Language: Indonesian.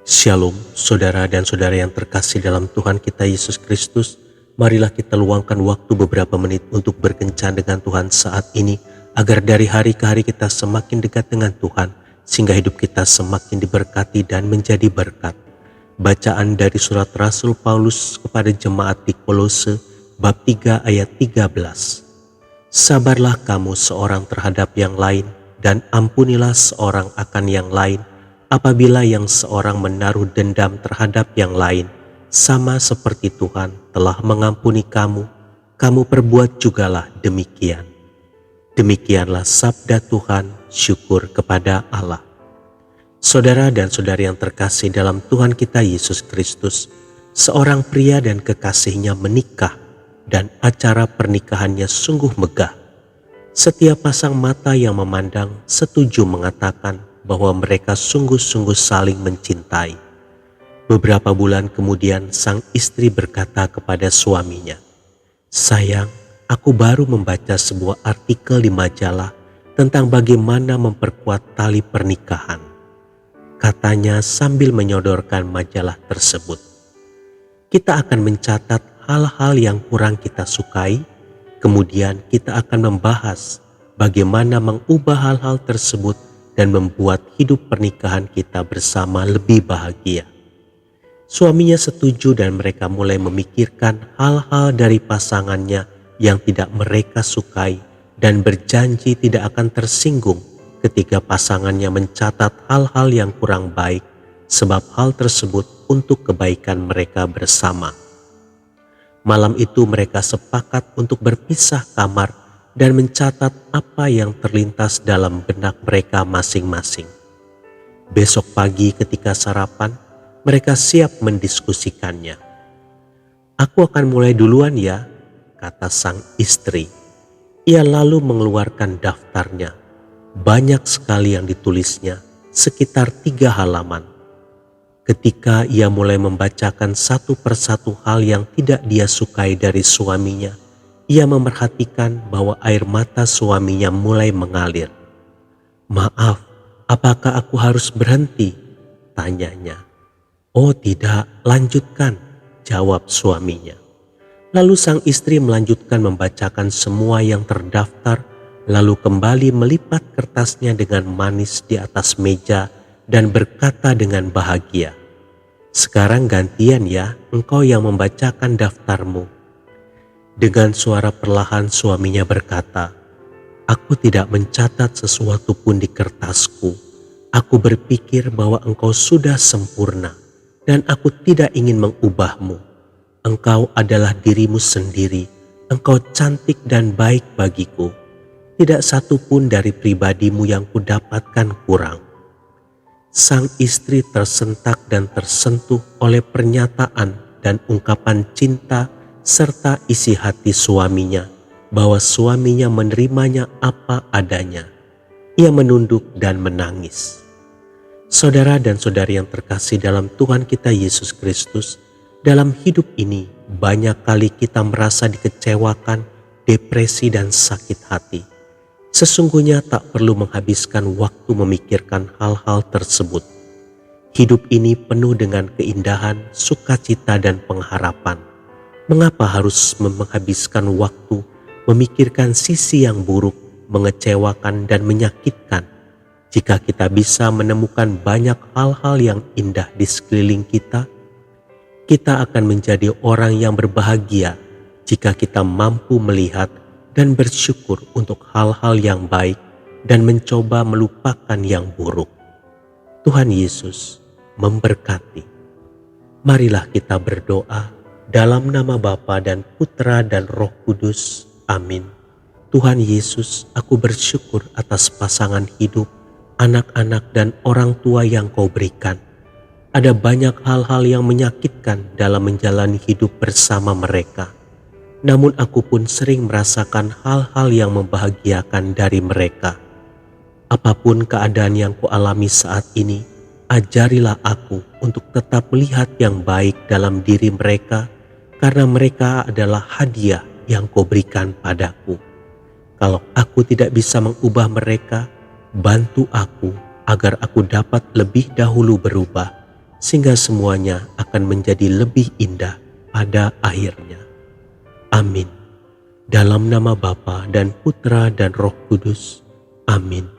Shalom, saudara dan saudara yang terkasih dalam Tuhan kita Yesus Kristus. Marilah kita luangkan waktu beberapa menit untuk berkencan dengan Tuhan saat ini, agar dari hari ke hari kita semakin dekat dengan Tuhan, sehingga hidup kita semakin diberkati dan menjadi berkat. Bacaan dari surat Rasul Paulus kepada jemaat di Kolose, bab 3 ayat 13. Sabarlah kamu seorang terhadap yang lain, dan ampunilah seorang akan yang lain, apabila yang seorang menaruh dendam terhadap yang lain, sama seperti Tuhan telah mengampuni kamu, kamu perbuat jugalah demikian. Demikianlah sabda Tuhan, syukur kepada Allah. Saudara dan saudari yang terkasih dalam Tuhan kita Yesus Kristus, seorang pria dan kekasihnya menikah, dan acara pernikahannya sungguh megah. Setiap pasang mata yang memandang setuju mengatakan bahwa mereka sungguh-sungguh saling mencintai. Beberapa bulan kemudian sang istri berkata kepada suaminya, "Sayang, aku baru membaca sebuah artikel di majalah tentang bagaimana memperkuat tali pernikahan," katanya sambil menyodorkan majalah tersebut. Kita akan mencatat hal-hal yang kurang kita sukai, kemudian kita akan membahas bagaimana mengubah hal-hal tersebut dan membuat hidup pernikahan kita bersama lebih bahagia. Suaminya setuju dan mereka mulai memikirkan hal-hal dari pasangannya yang tidak mereka sukai dan berjanji tidak akan tersinggung ketika pasangannya mencatat hal-hal yang kurang baik, sebab hal tersebut untuk kebaikan mereka bersama. Malam itu mereka sepakat untuk berpisah kamar dan mencatat apa yang terlintas dalam benak mereka masing-masing. Besok pagi ketika sarapan, mereka siap mendiskusikannya. "Aku akan mulai duluan ya," kata sang istri. Ia lalu mengeluarkan daftarnya. Banyak sekali yang ditulisnya, sekitar 3 halaman. Ketika ia mulai membacakan satu persatu hal yang tidak dia sukai dari suaminya, ia memerhatikan bahwa air mata suaminya mulai mengalir. "Maaf, apakah aku harus berhenti?" tanyanya. "Oh tidak, lanjutkan," jawab suaminya. Lalu sang istri melanjutkan membacakan semua yang terdaftar, lalu kembali melipat kertasnya dengan manis di atas meja dan berkata dengan bahagia, "Sekarang gantian ya, engkau yang membacakan daftarmu." Dengan suara perlahan suaminya berkata, "Aku tidak mencatat sesuatu pun di kertasku. Aku berpikir bahwa engkau sudah sempurna dan aku tidak ingin mengubahmu. Engkau adalah dirimu sendiri, engkau cantik dan baik bagiku. Tidak satu pun dari pribadimu yang kudapatkan kurang." Sang istri tersentak dan tersentuh oleh pernyataan dan ungkapan cinta serta isi hati suaminya, bahwa suaminya menerimanya apa adanya. Ia menunduk dan menangis. Saudara dan saudari yang terkasih dalam Tuhan kita Yesus Kristus, dalam hidup ini banyak kali kita merasa dikecewakan, depresi dan sakit hati. Sesungguhnya tak perlu menghabiskan waktu memikirkan hal-hal tersebut. Hidup ini penuh dengan keindahan, sukacita dan pengharapan. Mengapa harus menghabiskan waktu memikirkan sisi yang buruk, mengecewakan dan menyakitkan, jika kita bisa menemukan banyak hal-hal yang indah di sekeliling kita? Kita akan menjadi orang yang berbahagia jika kita mampu melihat dan bersyukur untuk hal-hal yang baik dan mencoba melupakan yang buruk. Tuhan Yesus memberkati. Marilah kita berdoa dalam nama Bapa dan Putra dan Roh Kudus. Amin. Tuhan Yesus, aku bersyukur atas pasangan hidup, anak-anak dan orang tua yang Kau berikan. Ada banyak hal-hal yang menyakitkan dalam menjalani hidup bersama mereka. Namun aku pun sering merasakan hal-hal yang membahagiakan dari mereka. Apapun keadaan yang kualami saat ini, ajarilah aku untuk tetap melihat yang baik dalam diri mereka, karena mereka adalah hadiah yang Kau berikan padaku. Kalau aku tidak bisa mengubah mereka, bantu aku agar aku dapat lebih dahulu berubah sehingga semuanya akan menjadi lebih indah pada akhirnya. Amin. Dalam nama Bapa dan Putra dan Roh Kudus. Amin.